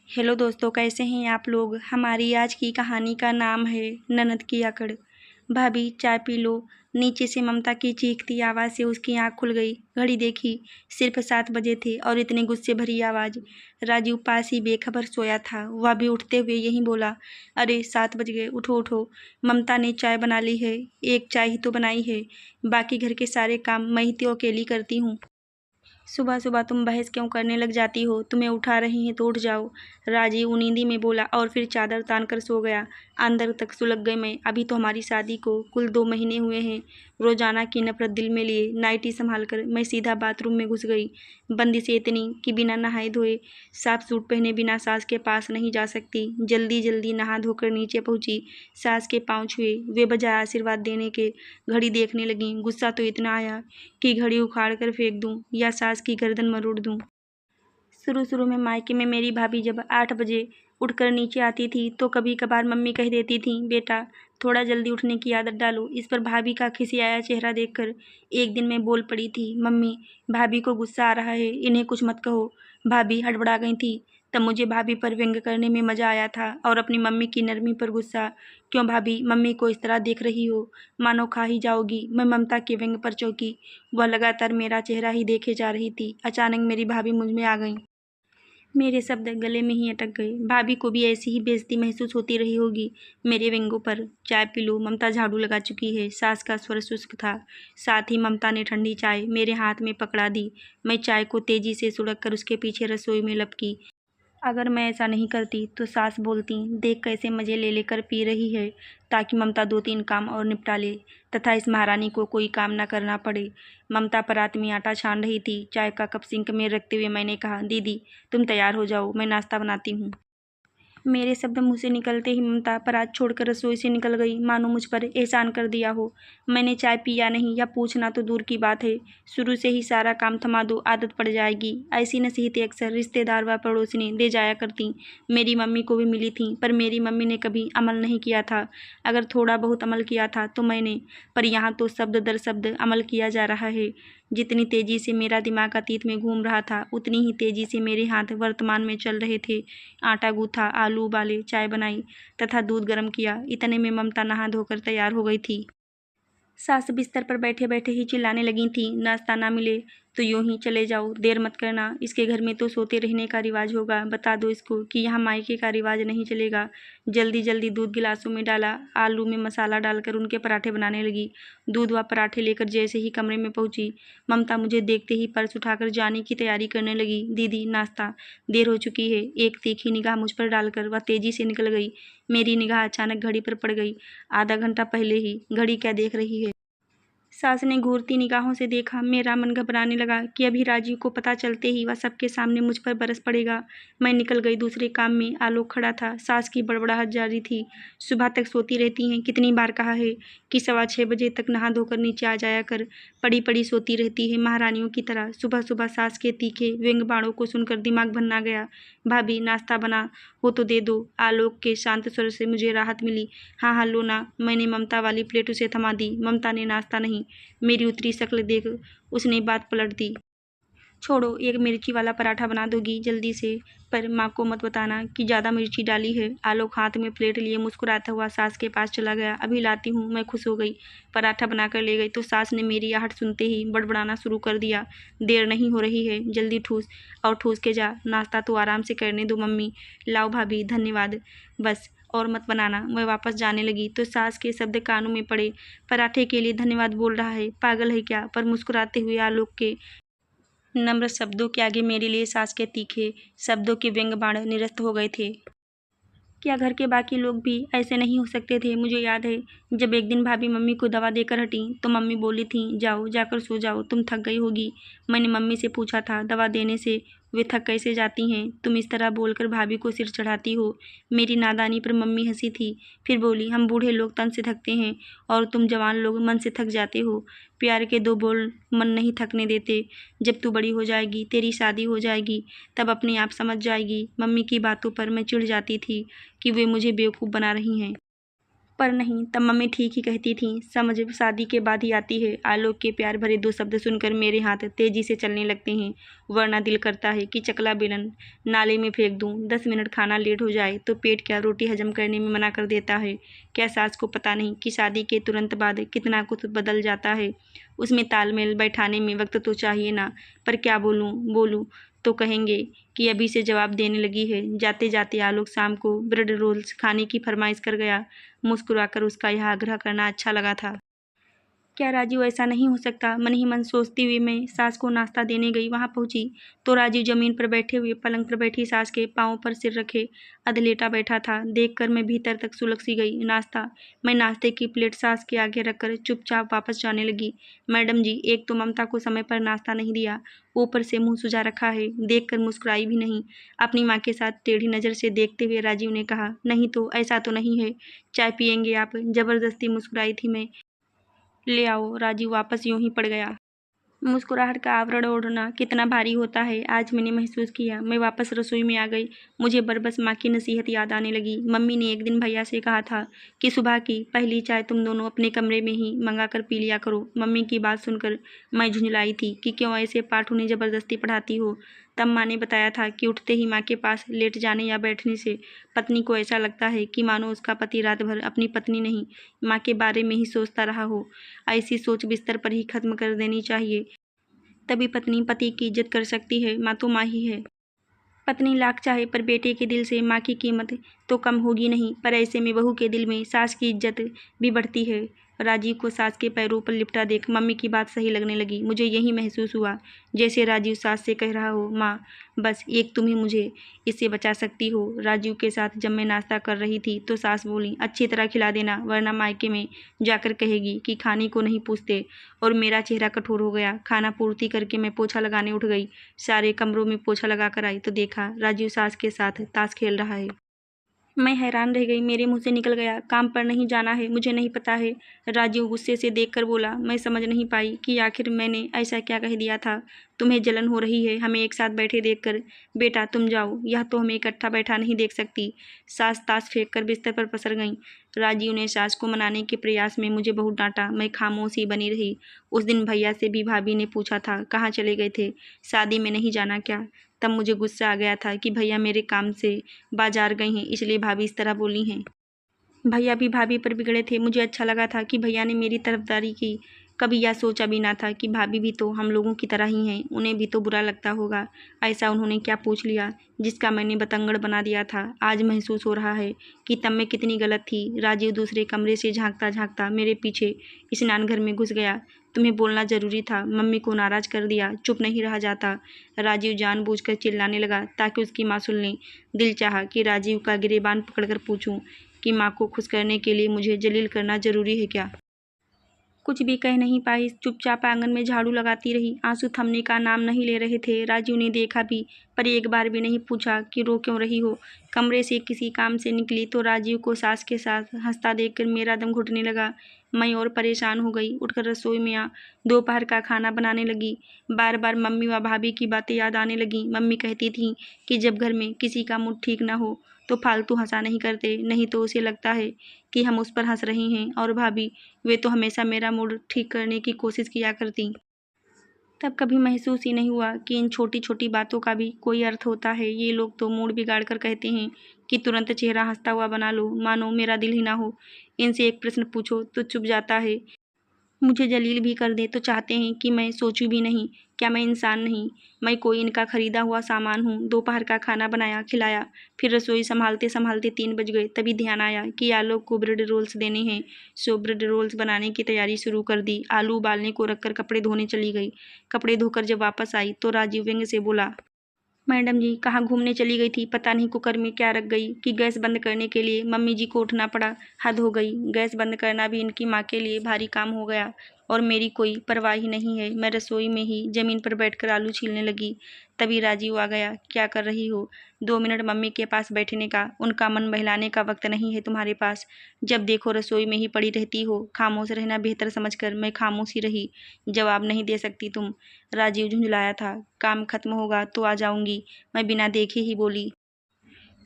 Hello दोस्तों, कैसे हैं आप लोग। हमारी आज की कहानी का नाम है ननद की अकड़। भाभी चाय पी लो। नीचे से ममता की चीखती आवाज़ से उसकी आंख खुल गई। घड़ी देखी, सिर्फ 7 बजे थे और इतने गुस्से भरी आवाज़। राजू पास ही बेखबर सोया था, वह भी उठते हुए यही बोला, अरे 7 बज गए, उठो उठो। ममता ने चाय बना ली है, एक चाय ही तो बनाई है, बाकी घर के सारे काम मैं ही तो अकेली करती हूँ। सुबह सुबह तुम बहस क्यों करने लग जाती हो, तुम्हें उठा रही हैं तो उठ जाओ। राजीव नींदी में बोला और फिर चादर तान कर सो गया। अंदर तक सुलग गई मैं, अभी तो हमारी शादी को कुल 2 महीने हुए हैं। रोजाना की नफरत दिल में लिए नाइटी संभाल कर मैं सीधा बाथरूम में घुस गई। बंदिशें इतनी कि बिना नहाए धोए, साफ सूट पहने बिना सास के पास नहीं जा सकती। जल्दी जल्दी नहा धोकर नीचे पहुंची, सास के पाँव छुए, वे बजाय आशीर्वाद देने के। घड़ी देखने लगी। गुस्सा तो इतना आया कि घड़ी उखाड़ कर फेंक दूं या सास की गर्दन मरोड़ दूं। शुरू शुरू में मायके में मेरी भाभी जब 8 बजे उठकर नीचे आती थी तो कभी कभार मम्मी कह देती थी, बेटा थोड़ा जल्दी उठने की आदत डालो। इस पर भाभी का खिसियाया चेहरा देखकर एक दिन मैं बोल पड़ी थी, मम्मी भाभी को गुस्सा आ रहा है, इन्हें कुछ मत कहो। भाभी हड़बड़ा गई थी। तब मुझे भाभी पर व्यंग करने में मजा आया था और अपनी मम्मी की नरमी पर गुस्सा। क्यों भाभी मम्मी को इस तरह देख रही हो, मानो खा ही जाओगी। मैं ममता के व्यंग पर चौंकी। वह लगातार मेरा चेहरा ही देखे जा रही थी। अचानक मेरी भाभी मुझ में आ गई। मेरे शब्द गले में ही अटक गए। भाभी को भी ऐसी ही बेइज्जती महसूस होती रही होगी मेरे व्यंगों पर। चाय पी लो, ममता झाड़ू लगा चुकी है। सास का स्वर शुष्क था। साथ ही ममता ने ठंडी चाय मेरे हाथ में पकड़ा दी। मैं चाय को तेजी से सुड़क कर उसके पीछे रसोई में लपकी। अगर मैं ऐसा नहीं करती तो सास बोलती, देख कैसे मजे ले लेकर पी रही है, ताकि ममता 2-3 काम और निपटा ले तथा इस महारानी को कोई काम ना करना पड़े। ममता परात में आटा छान रही थी। चाय का कप सिंक में रखते हुए मैंने कहा, दीदी तुम तैयार हो जाओ, मैं नाश्ता बनाती हूँ। मेरे शब्द मुँह से निकलते ही ममता परात छोड़कर रसोई से निकल गई, मानो मुझ पर एहसान कर दिया हो। मैंने चाय पिया नहीं या पूछना तो दूर की बात है। शुरू से ही सारा काम थमा दो, आदत पड़ जाएगी। ऐसी नसीहतें अक्सर रिश्तेदार व पड़ोसिनें दे जाया करती। मेरी मम्मी को भी मिली थी, पर मेरी मम्मी ने कभी अमल नहीं किया था। अगर थोड़ा बहुत अमल किया था तो मैंने, पर यहाँ तो शब्द दर शब्द अमल किया जा रहा है। जितनी तेजी से मेरा दिमाग अतीत में घूम रहा था, उतनी ही तेजी से मेरे हाथ वर्तमान में चल रहे थे। आटा गूथा, आलू उबाले, चाय बनाई तथा दूध गर्म किया। इतने में ममता नहा धोकर तैयार हो गई थी। सास बिस्तर पर बैठे बैठे ही चिल्लाने लगी थी, नाश्ता ना मिले तो यूं ही चले जाओ, देर मत करना। इसके घर में तो सोते रहने का रिवाज होगा, बता दो इसको कि यहाँ मायके का रिवाज नहीं चलेगा। जल्दी जल्दी दूध गिलासों में डाला, आलू में मसाला डालकर उनके पराठे बनाने लगी। दूध व पराठे लेकर जैसे ही कमरे में पहुंची, ममता मुझे देखते ही पर्स उठाकर जाने की तैयारी करने लगी। दीदी नाश्ता, देर हो चुकी है। एक तीखी निगाह मुझ पर डालकर वह तेजी से निकल गई। मेरी निगाह अचानक घड़ी पर पड़ गई। आधा घंटा पहले ही। घड़ी क्या देख रही है। सास ने घूरती निगाहों से देखा। मेरा मन घबराने लगा कि अभी राजीव को पता चलते ही वह सबके सामने मुझ पर बरस पड़ेगा। मैं निकल गई दूसरे काम में। आलोक खड़ा था। सास की बड़बड़ाहट जारी थी, सुबह तक सोती रहती हैं, कितनी बार कहा है कि 6:15 बजे तक नहा धोकर नीचे आ जाया कर। पड़ी पड़ी सोती रहती है महारानियों की तरह। सुबह सुबह सास के तीखे व्यंग बाणों को सुनकर दिमाग भन्ना गया। भाभी नाश्ता बना हो तो दे दो। आलोक के शांत स्वर से मुझे राहत मिली। हाँ हाँ लो ना। मैंने ममता वाली प्लेट उसे थमा दी। ममता ने नाश्ता नहीं, मेरी उतरी शक्ल देख उसने बात पलट दी। छोड़ो, एक मिर्ची वाला पराठा बना दोगी जल्दी से, पर माँ को मत बताना कि ज़्यादा मिर्ची डाली है। आलोक हाथ में प्लेट लिए मुस्कुराता हुआ सास के पास चला गया। अभी लाती हूँ। मैं खुश हो गई। पराठा बनाकर ले गई तो सास ने मेरी आहट सुनते ही बड़बड़ाना शुरू कर दिया। देर नहीं हो रही है, जल्दी ठूस और ठूस के जा। नाश्ता तो आराम से करने दो मम्मी। लाओ भाभी, धन्यवाद, बस और मत बनाना। मैं वापस जाने लगी तो सास के शब्द कानों में पड़े, पराठे के लिए धन्यवाद बोल रहा है, पागल है क्या। पर मुस्कुराते हुए आलोक के नम्र शब्दों के आगे मेरे लिए सास के तीखे शब्दों के व्यंग बाण निरस्त हो गए थे। क्या घर के बाकी लोग भी ऐसे नहीं हो सकते थे। मुझे याद है जब एक दिन भाभी मम्मी को दवा देकर हटी तो मम्मी बोली थी, जाओ जाकर सो जाओ, तुम थक गई होगी। मैंने मम्मी से पूछा था, दवा देने से वे थक कैसे जाती हैं। तुम इस तरह बोलकर भाभी को सिर चढ़ाती हो। मेरी नादानी पर मम्मी हंसी थी। फिर बोली, हम बूढ़े लोग तन से थकते हैं और तुम जवान लोग मन से थक जाते हो। प्यार के 2 बोल मन नहीं थकने देते। जब तू बड़ी हो जाएगी, तेरी शादी हो जाएगी, तब अपने आप समझ जाएगी। मम्मी की बातों पर मैं चिढ़ जाती थी कि वे मुझे बेवकूफ़ बना रही हैं। पर नहीं, तब मम्मी ठीक ही कहती थीं, समझ शादी के बाद ही आती है। आलोक के प्यार भरे 2 शब्द सुनकर मेरे हाथ तेजी से चलने लगते हैं, वरना दिल करता है कि चकला बेलन नाले में फेंक दूं। 10 मिनट खाना लेट हो जाए तो पेट क्या रोटी हजम करने में मना कर देता है। क्या सास को पता नहीं कि शादी के तुरंत बाद कितना कुछ बदल जाता है। उसमें तालमेल बैठाने में वक्त तो चाहिए ना। पर क्या बोलूं तो कहेंगे कि अभी से जवाब देने लगी है। जाते जाते आलोक शाम को ब्रेड रोल्स खाने की फरमाइश कर गया। मुस्कुराकर उसका यह आग्रह करना अच्छा लगा था। क्या राजीव ऐसा नहीं हो सकता? मन ही मन सोचती हुई मैं सास को नाश्ता देने गई। वहां पहुंची तो राजीव जमीन पर बैठे हुए पलंग पर बैठी सास के पांव पर सिर रखे अधलेटा बैठा था। देखकर मैं भीतर तक सुलग सी गई। मैं नाश्ते की प्लेट सास के आगे रखकर चुपचाप वापस जाने लगी। मैडम जी, एक तो ममता को समय पर नाश्ता नहीं दिया, ऊपर से मुंह सुजा रखा है। देखकर मुस्कुराई भी नहीं। अपनी माँ के साथ टेढ़ी नजर से देखते हुए राजीव ने कहा, नहीं तो ऐसा तो नहीं है, चाय पियेंगे आप? जबरदस्ती मुस्कुराई थी मैं। ले आओ। राजीव वापस यूं ही पड़ गया। मुस्कुराहट का आवरण ओढ़ना कितना भारी होता है, आज मैंने महसूस किया। मैं वापस रसोई में आ गई। मुझे बरबस माँ की नसीहत याद आने लगी। मम्मी ने एक दिन भैया से कहा था कि सुबह की पहली चाय तुम दोनों अपने कमरे में ही मंगा कर पी लिया करो। मम्मी की बात सुनकर मैं झुंझलाई थी कि क्यों ऐसे पाठ उन्हें जबरदस्ती पढ़ाती हो। तब माँ ने बताया था कि उठते ही माँ के पास लेट जाने या बैठने से पत्नी को ऐसा लगता है कि मानो उसका पति रात भर अपनी पत्नी नहीं, माँ के बारे में ही सोचता रहा हो। ऐसी सोच बिस्तर पर ही खत्म कर देनी चाहिए, तभी पत्नी पति की इज्जत कर सकती है। माँ तो माँ ही है। पत्नी लाख चाहे पर बेटे के दिल से माँ की कीमत तो कम होगी नहीं। पर ऐसे में बहू के दिल में सास की इज्जत भी बढ़ती है। राजीव को सास के पैरों पर लिपटा देख मम्मी की बात सही लगने लगी। मुझे यही महसूस हुआ जैसे राजीव सास से कह रहा हो, माँ बस एक तुम ही मुझे इससे बचा सकती हो। राजीव के साथ जब मैं नाश्ता कर रही थी तो सास बोली, अच्छी तरह खिला देना वरना मायके में जाकर कहेगी कि खाने को नहीं पूछते। और मेरा चेहरा कठोर हो गया। खाना पूर्ति करके मैं पोछा लगाने उठ गई। सारे कमरों में पोछा लगा कर आई तो देखा राजीव सास के साथ ताश खेल रहा है। मैं हैरान रह गई। मेरे मुंह से निकल गया, काम पर नहीं जाना है, मुझे नहीं पता है। राजीव गुस्से से देखकर बोला। मैं समझ नहीं पाई कि आखिर मैंने ऐसा क्या कह दिया था। तुम्हें जलन हो रही है हमें एक साथ बैठे देखकर? बेटा तुम जाओ, यह तो हमें इकट्ठा बैठा नहीं देख सकती। सास ताश फेंक कर बिस्तर पर पसर गईं। राजीव ने सास को मनाने के प्रयास में मुझे बहुत डांटा। मैं खामोश ही बनी रही। उस दिन भैया से भी भाभी ने पूछा था, कहाँ चले गए थे? शादी में नहीं जाना क्या? तब मुझे गुस्सा आ गया था कि भैया मेरे काम से बाजार गई हैं, इसलिए भाभी इस तरह बोली हैं। भैया भी भाभी पर बिगड़े थे। मुझे अच्छा लगा था कि भैया ने मेरी तरफदारी की। कभी यह सोचा भी ना था कि भाभी भी तो हम लोगों की तरह ही हैं, उन्हें भी तो बुरा लगता होगा। ऐसा उन्होंने क्या पूछ लिया जिसका मैंने बतंगड़ बना दिया था। आज महसूस हो रहा है कि तब मैं कितनी गलत थी। राजीव दूसरे कमरे से झांकता झांकता मेरे पीछे स्नानघर में घुस गया। तुम्हें बोलना जरूरी था, मम्मी को नाराज कर दिया, चुप नहीं रहा जाता। राजीव जानबूझकर चिल्लाने लगा ताकि उसकी माँ सुन ले। दिल चाहा कि राजीव का गिरेबान पकड़कर पूछूं कि माँ को खुश करने के लिए मुझे जलील करना जरूरी है क्या? कुछ भी कह नहीं पाई, चुपचाप आंगन में झाड़ू लगाती रही। आंसू थमने का नाम नहीं ले रहे थे। राजू ने देखा भी, पर एक बार भी नहीं पूछा कि रो क्यों रही हो। कमरे से किसी काम से निकली तो राजीव को सास के साथ हंसता देखकर मेरा दम घुटने लगा। मैं और परेशान हो गई। उठकर रसोई में दोपहर का खाना बनाने लगी। बार बार मम्मी व भाभी की बातें याद आने लगी। मम्मी कहती थी कि जब घर में किसी का मूड ठीक ना हो तो फालतू हंसा नहीं करते, नहीं तो उसे लगता है कि हम उस पर हंस रही हैं। और भाभी, वे तो हमेशा मेरा मूड ठीक करने की कोशिश किया करती। तब कभी महसूस ही नहीं हुआ कि इन छोटी छोटी बातों का भी कोई अर्थ होता है। ये लोग तो मूड बिगाड़ कर कहते हैं कि तुरंत चेहरा हंसता हुआ बना लो, मानो मेरा दिल ही ना हो। इनसे एक प्रश्न पूछो तो चुप जाता है। मुझे जलील भी कर दे तो चाहते हैं कि मैं सोचूं भी नहीं। क्या मैं इंसान नहीं? मैं कोई इनका खरीदा हुआ सामान हूँ? दोपहर का खाना बनाया, खिलाया, फिर रसोई संभालते संभालते 3 बज गए। तभी ध्यान आया कि आलोक को ब्रेड रोल्स देने हैं। सो ब्रेड रोल्स बनाने की तैयारी शुरू कर दी। आलू उबालने को रखकर कपड़े धोने चली गई। कपड़े धोकर जब वापस आई तो राजीव व्यंग से बोला, मैडम जी कहाँ घूमने चली गई थी? पता नहीं कुकर में क्या रख गई कि गैस बंद करने के लिए मम्मी जी को उठना पड़ा। हद हो गई। गैस बंद करना भी इनकी माँ के लिए भारी काम हो गया और मेरी कोई परवाह ही नहीं है। मैं रसोई में ही जमीन पर बैठकर आलू छीलने लगी। तभी राजीव आ गया। क्या कर रही हो? 2 मिनट मम्मी के पास बैठने का, उनका मन बहलाने का वक्त नहीं है तुम्हारे पास? जब देखो रसोई में ही पड़ी रहती हो। खामोश रहना बेहतर समझकर मैं खामोश ही रही। जवाब नहीं दे सकती तुम? राजीव झुंझलाया था। काम खत्म होगा तो आ जाऊंगी, मैं बिना देखे ही बोली।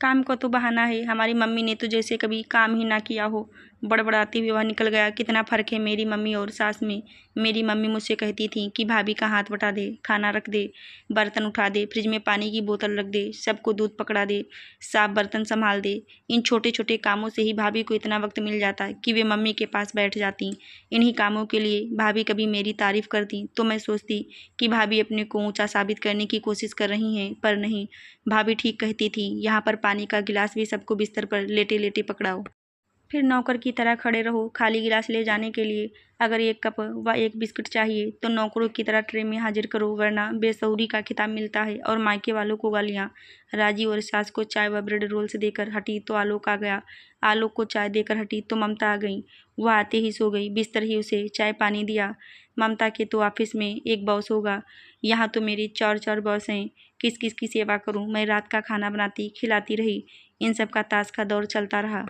काम का तो बहाना है, हमारी मम्मी ने तो जैसे कभी काम ही ना किया हो। बड़बड़ाते हुए वह निकल गया। कितना फ़र्क है मेरी मम्मी और सास में। मेरी मम्मी मुझसे कहती थी कि भाभी का हाथ बटा दे, खाना रख दे, बर्तन उठा दे, फ्रिज में पानी की बोतल रख दे, सबको दूध पकड़ा दे, साफ बर्तन संभाल दे। इन छोटे छोटे कामों से ही भाभी को इतना वक्त मिल जाता कि वे मम्मी के पास बैठ जाती। इन्हीं कामों के लिए भाभी कभी मेरी तारीफ करती तो मैं सोचती कि भाभी अपने को ऊंचा साबित करने की कोशिश कर रही हैं, पर नहीं। भाभी ठीक कहती थी, यहाँ पर पानी का गिलास भी सबको बिस्तर पर लेटे लेटे पकड़ाओ, फिर नौकर की तरह खड़े रहो खाली गिलास ले जाने के लिए। अगर एक कप व एक बिस्कुट चाहिए तो नौकरों की तरह ट्रे में हाजिर करो, वरना बेसहुरी का खिताब मिलता है और मायके वालों को गालियाँ। राजी और सास को चाय व ब्रेड रोल्स देकर हटी तो आलोक आ गया। आलोक को चाय देकर हटी तो ममता आ गई। वह आते ही सो गई, बिस्तर ही उसे चाय पानी दिया। ममता के तो ऑफिस में एक बॉस होगा, यहाँ तो मेरे चार चार बॉस हैं। किस किस की सेवा करूँ। मैं रात का खाना बनाती खिलाती रही। इन सब का ताश का दौर चलता रहा।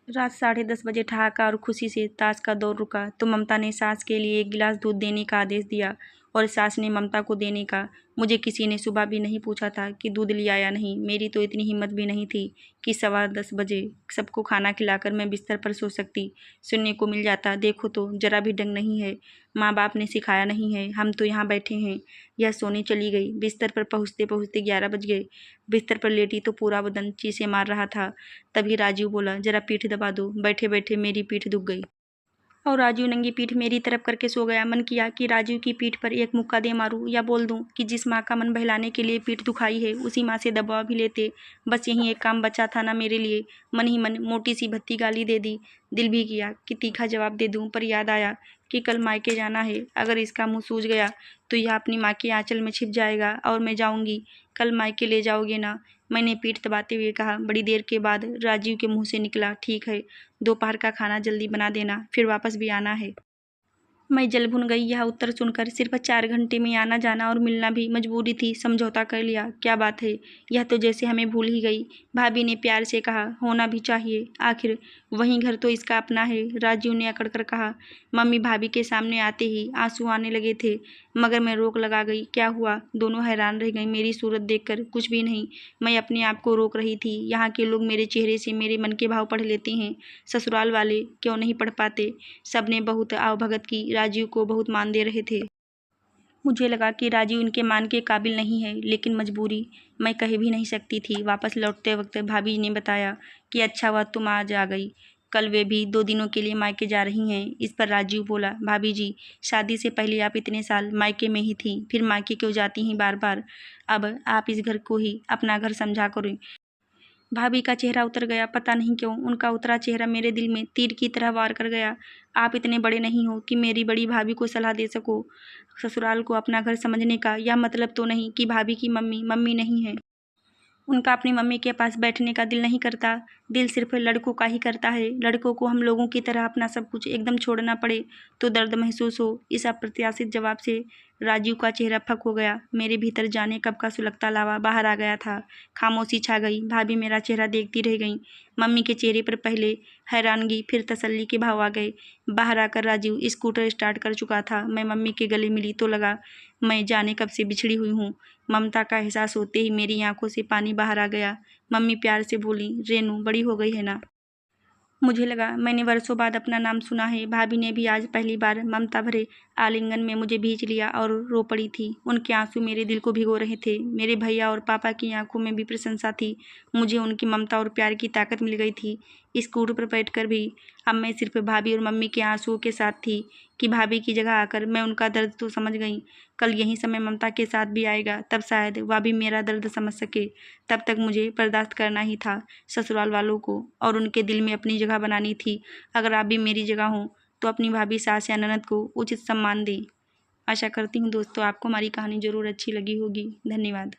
रात 10:30 बजे ठहाका और खुशी से ताश का दौर रुका तो ममता ने सास के लिए एक गिलास दूध देने का आदेश दिया और सास ने ममता को देने का। मुझे किसी ने सुबह भी नहीं पूछा था कि दूध लिया या नहीं। मेरी तो इतनी हिम्मत भी नहीं थी कि 10:15 बजे सबको खाना खिलाकर मैं बिस्तर पर सो सकती। सुनने को मिल जाता, देखो तो जरा भी ढंग नहीं है, माँ बाप ने सिखाया नहीं है, हम तो यहाँ बैठे हैं। यह सोने चली गई। बिस्तर पर पहुँचते पहुँचते 11 बज गए। बिस्तर पर लेटी तो पूरा बदन चीसे मार रहा था। तभी राजीव बोला, जरा पीठ दबा दो। बैठे बैठे मेरी पीठ दुख गई और राजू नंगी पीठ मेरी तरफ करके सो गया। मन किया कि राजू की पीठ पर एक मुक्का दे मारूं या बोल दूं कि जिस माँ का मन बहलाने के लिए पीठ दुखाई है उसी माँ से दबा भी लेते। बस यही एक काम बचा था ना मेरे लिए। मन ही मन मोटी सी भद्दी गाली दे दी। दिल भी किया कि तीखा जवाब दे दूं, पर याद आया कि कल मायके जाना है। अगर इसका मुंह सूज गया तो यह अपनी माँ के आंचल में छिप जाएगा और मैं जाऊंगी। कल मायके ले जाओगे ना। मैंने पीठ दबाते हुए कहा। बड़ी देर के बाद राजीव के मुंह से निकला, ठीक है, दोपहर का खाना जल्दी बना देना, फिर वापस भी आना है। मैं जल भुन गई। यह उत्तर सुनकर सिर्फ 4 घंटे में आना जाना और मिलना भी मजबूरी थी। समझौता कर लिया। क्या बात है, यह तो जैसे हमें भूल ही गई। भाभी ने प्यार से कहा, होना भी चाहिए, आखिर वही घर तो इसका अपना है। राजीव ने अकड़ कर कहा। मम्मी भाभी के सामने आते ही आंसू आने लगे थे, मगर मैं रोक लगा गई। क्या हुआ। दोनों हैरान रह गई मेरी सूरत देखकर। कुछ भी नहीं, मैं अपने आप को रोक रही थी। यहाँ के लोग मेरे चेहरे से मेरे मन के भाव पढ़ लेते हैं, ससुराल वाले क्यों नहीं पढ़ पाते। सबने बहुत आवभगत की, राजीव को बहुत मान दे रहे थे। मुझे लगा कि राजीव इनके मान के काबिल नहीं है, लेकिन मजबूरी, मैं कह भी नहीं सकती थी। वापस लौटते वक्त भाभी ने बताया कि अच्छा हुआ तुम आज आ गई, कल वे भी 2 दिनों के लिए मायके जा रही हैं। इस पर राजीव बोला, भाभी जी, शादी से पहले आप इतने साल मायके में ही थी, फिर मायके क्यों जाती हैं बार बार। अब आप इस घर को ही अपना घर समझा करो। भाभी का चेहरा उतर गया। पता नहीं क्यों उनका उतरा चेहरा मेरे दिल में तीर की तरह वार कर गया। आप इतने बड़े नहीं हो कि मेरी बड़ी भाभी को सलाह दे सको। ससुराल को अपना घर समझने का यह मतलब तो नहीं कि भाभी की मम्मी मम्मी नहीं है, उनका अपनी मम्मी के पास बैठने का दिल नहीं करता। दिल सिर्फ लड़कों का ही करता है। लड़कों को हम लोगों की तरह अपना सब कुछ एकदम छोड़ना पड़े तो दर्द महसूस हो। इस अप्रत्याशित जवाब से राजीव का चेहरा फक हो गया। मेरे भीतर जाने कब का सुलगता लावा बाहर आ गया था। खामोशी छा गई। भाभी मेरा चेहरा देखती रह गई। मम्मी के चेहरे पर पहले हैरानगी फिर तसल्ली के भाव आ गए। बाहर आकर राजीव स्कूटर स्टार्ट कर चुका था। मैं मम्मी के गले मिली तो लगा मैं जाने कब से बिछड़ी हुई हूँ। ममता का एहसास होते ही मेरी आंखों से पानी बाहर आ गया। मम्मी प्यार से बोली, रेनू बड़ी हो गई है ना। मुझे लगा मैंने वर्षों बाद अपना नाम सुना है। भाभी ने भी आज पहली बार ममता भरे आलिंगन में मुझे भींच लिया और रो पड़ी थी। उनके आंसू मेरे दिल को भिगो रहे थे। मेरे भैया और पापा की आंखों में भी प्रशंसा थी। मुझे उनकी ममता और प्यार की ताकत मिल गई थी। स्कूटर पर बैठकर भी अब मैं सिर्फ भाभी और मम्मी के आंसुओं के साथ थी कि भाभी की जगह आकर मैं उनका दर्द तो समझ गई। कल यही समय ममता के साथ भी आएगा, तब शायद वह भी मेरा दर्द समझ सके। तब तक मुझे बर्दाश्त करना ही था। ससुराल वालों को और उनके दिल में अपनी जगह बनानी थी। अगर आप भी मेरी जगह हों तो अपनी भाभी, सास या ननद को उचित सम्मान दें। आशा करती हूँ दोस्तों आपको हमारी कहानी ज़रूर अच्छी लगी होगी। धन्यवाद।